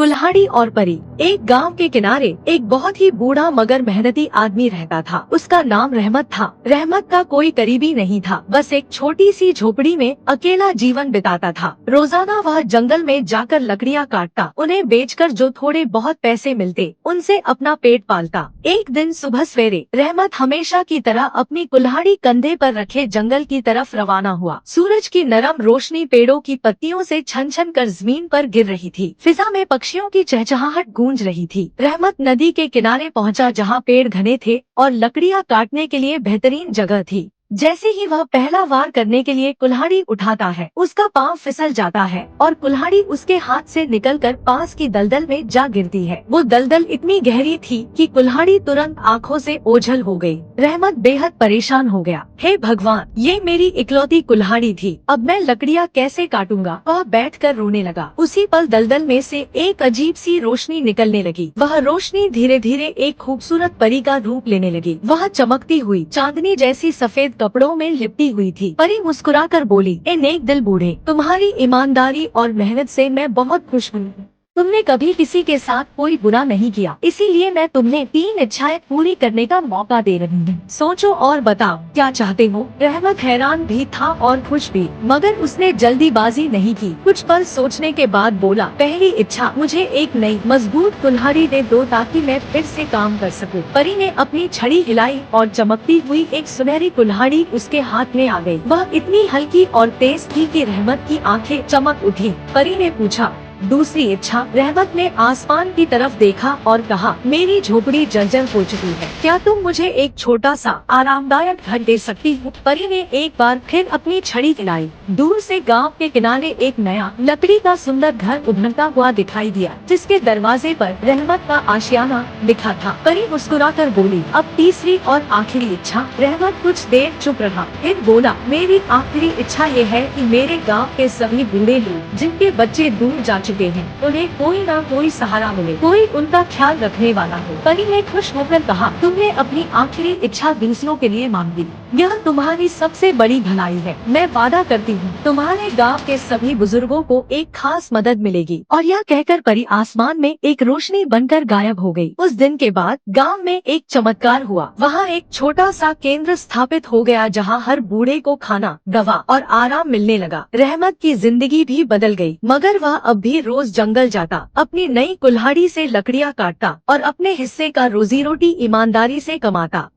कुल्हाड़ी और परी। एक गांव के किनारे एक बहुत ही बूढ़ा मगर मेहनती आदमी रहता था। उसका नाम रहमत था। रहमत का कोई करीबी नहीं था, बस एक छोटी सी झोपड़ी में अकेला जीवन बिताता था। रोजाना वह जंगल में जाकर लकड़ियाँ काटता, उन्हें बेचकर जो थोड़े बहुत पैसे मिलते उनसे अपना पेट पालता। एक दिन सुबह सवेरे रहमत हमेशा की तरह अपनी कुल्हाड़ी कंधे पर रखे जंगल की तरफ रवाना हुआ। सूरज की नरम रोशनी पेड़ों की पत्तियों से छन छन कर जमीन पर गिर रही थी। फिजा में पक्षियों की चहचहाहट गूंज रही थी। रहमत नदी के किनारे पहुंचा, जहां पेड़ घने थे और लकड़ियां काटने के लिए बेहतरीन जगह थी। जैसे ही वह पहला वार करने के लिए कुल्हाड़ी उठाता है, उसका पांव फिसल जाता है और कुल्हाड़ी उसके हाथ से निकलकर पास की दलदल में जा गिरती है। वो दलदल इतनी गहरी थी कि कुल्हाड़ी तुरंत आंखों से ओझल हो गई। रहमत बेहद परेशान हो गया। हे भगवान, ये मेरी इकलौती कुल्हाड़ी थी, अब मैं लकड़ियाँ कैसे काटूंगा? वह बैठकर रोने लगा। उसी पल दलदल में से एक अजीब सी रोशनी निकलने लगी। वह रोशनी धीरे धीरे एक खूबसूरत परी का रूप लेने लगी। वह चमकती हुई चांदनी जैसी सफेद कपड़ों में लिपटी हुई थी। परी मुस्कुराकर बोली, ए नेक दिल बूढ़े, तुम्हारी ईमानदारी और मेहनत से मैं बहुत खुश हूँ। तुमने कभी किसी के साथ कोई बुरा नहीं किया, इसीलिए मैं तुम्हें 3 इच्छाएं पूरी करने का मौका दे रही हूँ। सोचो और बताओ क्या चाहते हो? रहमत हैरान भी था और खुश भी, मगर उसने जल्दीबाजी नहीं की। कुछ पल सोचने के बाद बोला, पहली इच्छा, मुझे एक नई मजबूत कुल्हाड़ी दे दो ताकि मैं फिर से काम कर सकूं। परी ने अपनी छड़ी हिलाई और चमकती हुई एक सुनहरी कुल्हाड़ी उसके हाथ में आ गई। वह इतनी हल्की और तेज थी कि रहमत की आंखें चमक उठी। परी ने पूछा, दूसरी इच्छा? रहमत ने आसमान की तरफ देखा और कहा, मेरी झोपड़ी जर्जर हो चुकी है, क्या तुम मुझे एक छोटा सा आरामदायक घर दे सकती हो? परी ने एक बार फिर अपनी छड़ी हिलाई। दूर से गांव के किनारे एक नया लकड़ी का सुंदर घर उभरता हुआ दिखाई दिया, जिसके दरवाजे पर रहमत का आशियाना लिखा था। परी मुस्कुराकर बोली, अब तीसरी और आखिरी इच्छा? रहमत कुछ देर चुप रहा, फिर बोला, मेरी आखिरी इच्छा ये है कि मेरे गाँव के सभी बूढ़े लोग जिनके बच्चे दूर जा चुके हैं, उन्हें कोई ना कोई सहारा मिले, कोई उनका ख्याल रखने वाला हो। परी ने खुश होकर कहा, तुमने अपनी आखिरी इच्छा दूसरों के लिए मांग ली, यह तुम्हारी सबसे बड़ी भलाई है। मैं वादा करती हूँ तुम्हारे गांव के सभी बुजुर्गों को एक खास मदद मिलेगी। और यह कहकर परी आसमान में एक रोशनी बनकर गायब हो गई। उस दिन के बाद गांव में एक चमत्कार हुआ। वहाँ एक छोटा सा केंद्र स्थापित हो गया, जहाँ हर बूढ़े को खाना, दवा और आराम मिलने लगा। रहमत की जिंदगी भी बदल गई, मगर वह अब भी रोज जंगल जाता, अपनी नई कुल्हाड़ी से लकड़ियाँ काटता और अपने हिस्से का रोजी रोटी ईमानदारी से कमाता।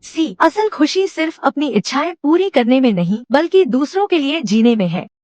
असल खुशी सिर्फ अपनी इच्छाएं पूरी करने में नहीं, बल्कि दूसरों के लिए जीने में है।